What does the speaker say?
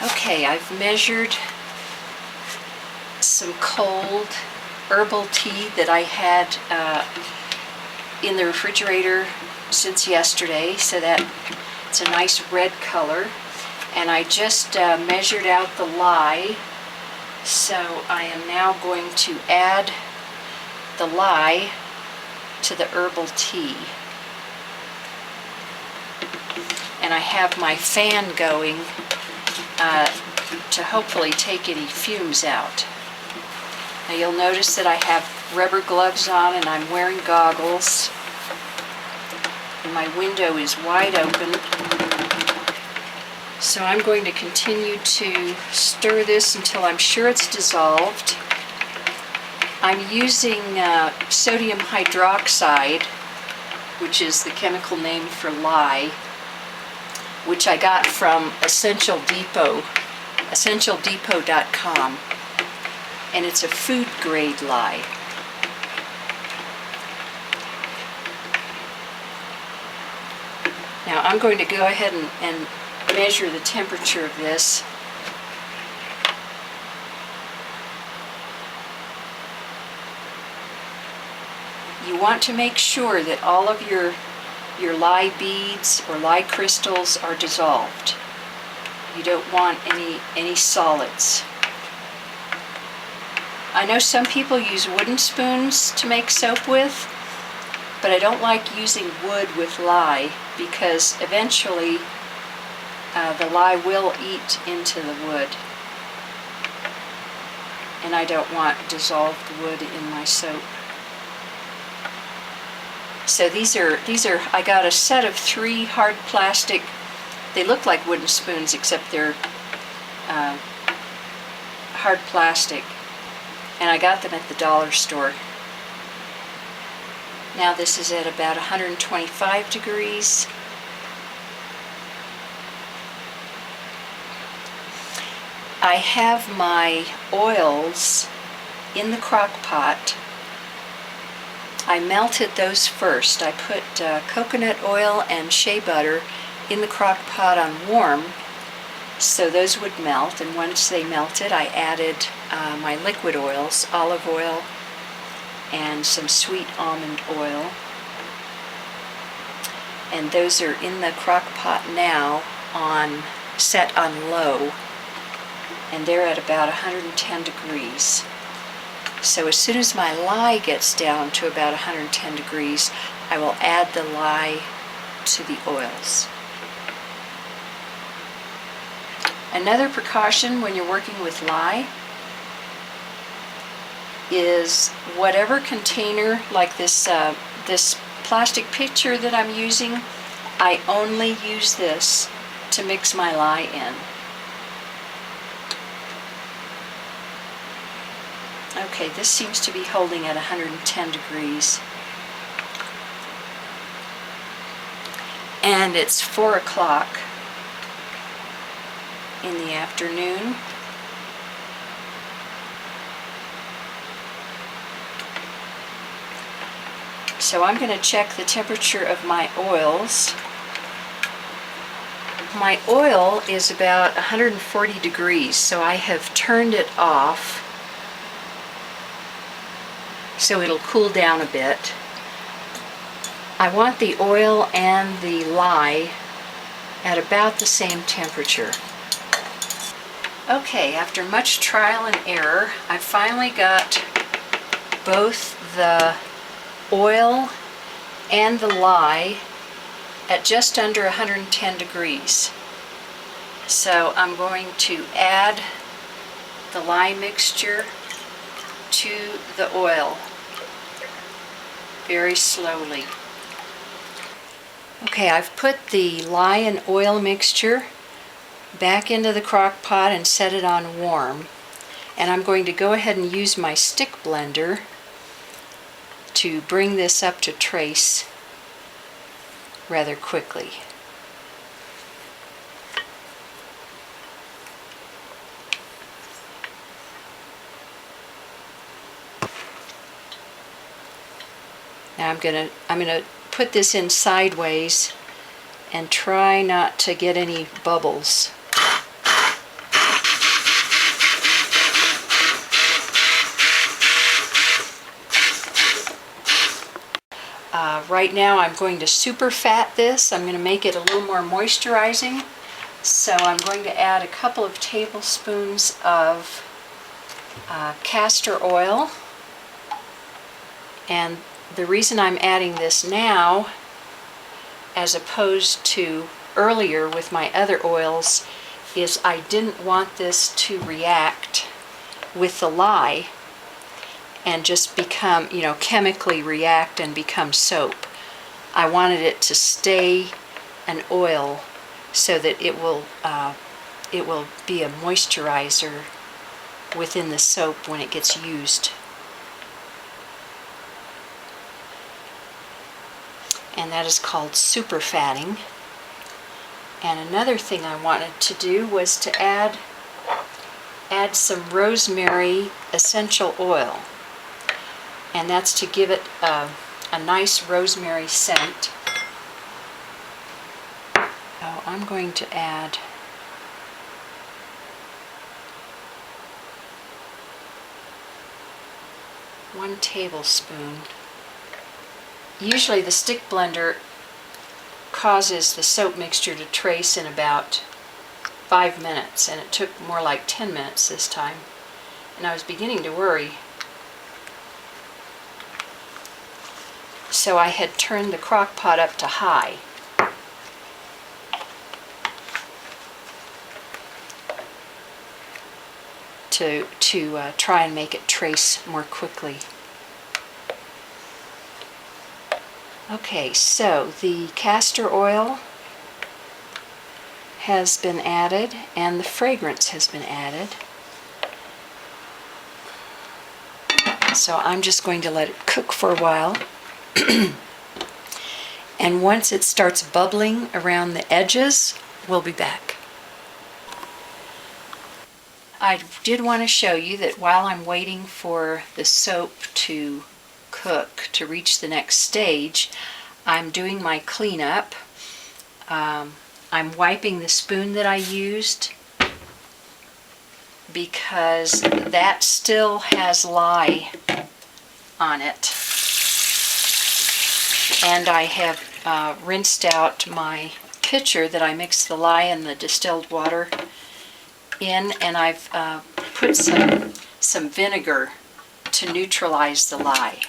Okay, I've measured some cold herbal tea that I had in the refrigerator since yesterday, so that it's a nice red color. And I just measured out the lye, so I am now going to add the lye to the herbal tea. And I have my fan going to hopefully take any fumes out. Now you'll notice that I have rubber gloves on and I'm wearing goggles. And my window is wide open. So I'm going to continue to stir this until I'm sure it's dissolved. I'm using sodium hydroxide, which is the chemical name for lye, which I got from essentialdepot.com, and it's a food grade lye. Now I'm going to go ahead and measure the temperature of this. You want to make sure that all of your lye beads or lye crystals are dissolved. You don't want any solids. I know some people use wooden spoons to make soap with, but I don't like using wood with lye because eventually the lye will eat into the wood, and I don't want dissolved wood in my soap. So these are I got a set of 3 hard plastic. They look like wooden spoons except they're hard plastic, and I got them at the dollar store. Now this is at about 125 degrees. I have my oils in the crock pot. I melted those first. I put coconut oil and shea butter in the crock pot on warm so those would melt, and once they melted I added my liquid oils, olive oil and some sweet almond oil, and those are in the crock pot now set on low, and they're at about 110 degrees. So as soon as my lye gets down to about 110 degrees, I will add the lye to the oils. Another precaution when you're working with lye is whatever container, like this plastic pitcher that I'm using, I only use this to mix my lye in. Okay, this seems to be holding at 110 degrees. And it's 4 o'clock in the afternoon. So I'm going to check the temperature of my oils. My oil is about 140 degrees, so I have turned it off so it'll cool down a bit. I want the oil and the lye at about the same temperature. Okay, after much trial and error, I finally got both the oil and the lye at just under 110 degrees. So I'm going to add the lye mixture to the oil very slowly. Okay, I've put the lye and oil mixture back into the crock pot and set it on warm, and I'm going to go ahead and use my stick blender to bring this up to trace rather quickly. Now I'm gonna put this in sideways and try not to get any bubbles. Right now I'm going to super fat this. I'm going to make it a little more moisturizing. So I'm going to add a couple of tablespoons of castor oil. And the reason I'm adding this now, as opposed to earlier with my other oils, is I didn't want this to react with the lye and just become, chemically react and become soap. I wanted it to stay an oil so that it will be a moisturizer within the soap when it gets used. And that is called super fatting. And another thing I wanted to do was to add some rosemary essential oil. And that's to give it a nice rosemary scent. So I'm going to add one tablespoon. Usually the stick blender causes the soap mixture to trace in about 5 minutes, and it took more like 10 minutes this time. And I was beginning to worry. So I had turned the crock pot up to high. To try and make it trace more quickly. Okay, so the castor oil has been added and the fragrance has been added. So I'm just going to let it cook for a while. And once it starts bubbling around the edges, we'll be back. I did want to show you that while I'm waiting for the soap to cook, to reach the next stage, I'm doing my cleanup. I'm wiping the spoon that I used because that still has lye on it. And I have rinsed out my pitcher that I mixed the lye and the distilled water in, and I've put some vinegar to neutralize the lye.